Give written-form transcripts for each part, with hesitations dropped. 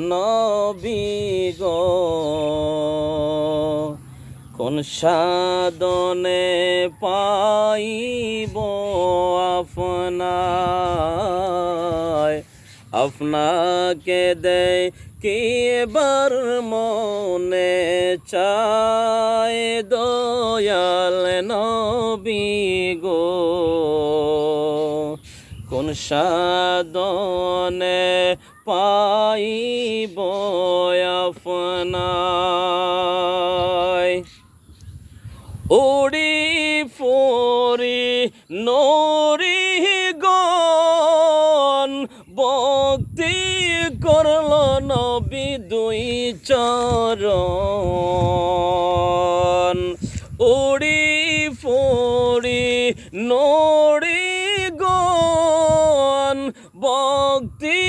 নবী গো কোন সাধনে পাইব আপনায় আপনাকে দেখিবার মনে চায় দয়াল নবী গো কোন সাধনে পাইব আপনায় উড়ি ফরি নরি গন ভক্তি করল নবী দুই চরণ উড়ি ফরি নরি গন ভক্তি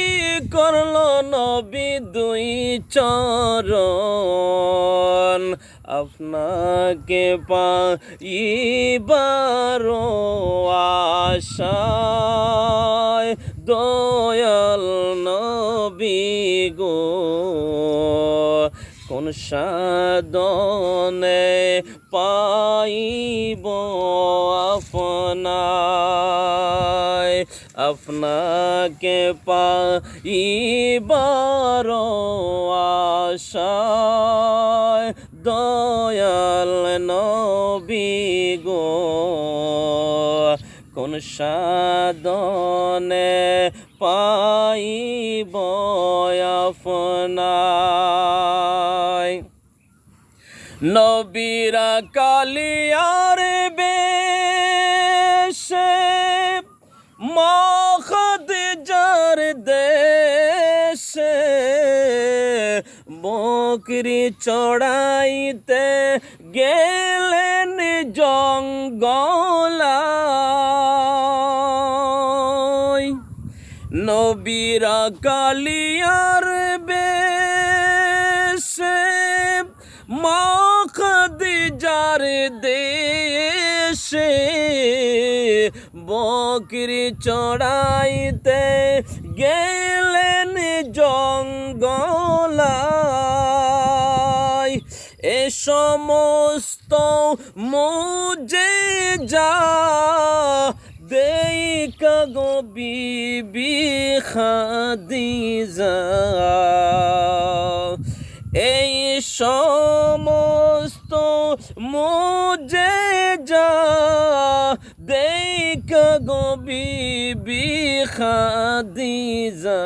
করল নবী দুই চরণ আপনাকে পাইবার আশায় দয়াল নবী গো কোন সাধনে পাইব আপনায় আপনাকে পাইবার আশায় দয়াল নবী গো কোন সাধনে পাইব আপনায় নবীরা কালিয়ার বেশে মখদজার দেশে বকরি চড়াইতে গেলেন জঙ্গলায় নবীরা কালিয়ার বেশে মখদজার দেশে বকরি চড়াইতে গেলেন জঙ্গলায় এ সমস্ত মুজেজা দেখা গো বিবি খাদিজা এই সমস্ত মুজেজা দেখা গো বিবি খাদিজা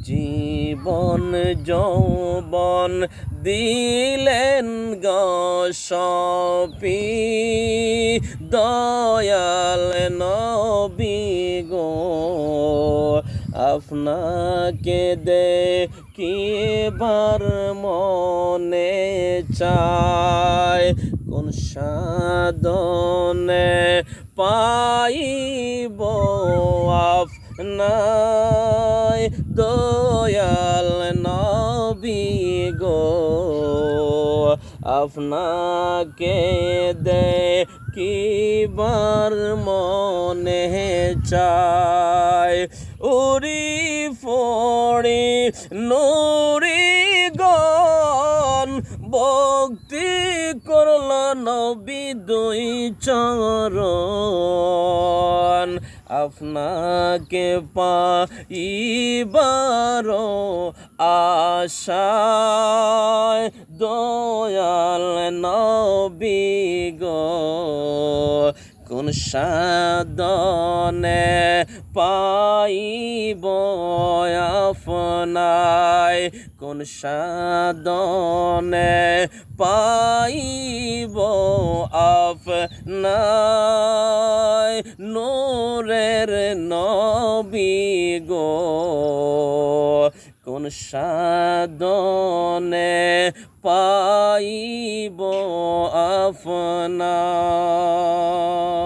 জীবন যৌবন দিলেন গো সপি দয়াল নবী গো আপনাকে দেখিবার মনে চায় কোন সাধনে পাইব আপনায় দয়াল নবী গো আপনাকে দেখিবার মনে চায় উড়ি ফড়ি নুরি গন ভক্তি করল নবী দুই চরণ আপনাকে পাইবার আশায় দয়াল নবী গো কোন সাধনে পাইব আপনায় কোন সাধনে পাইব আপনায় নূরের নবী গো কোন সাধনে পাইব আপনায়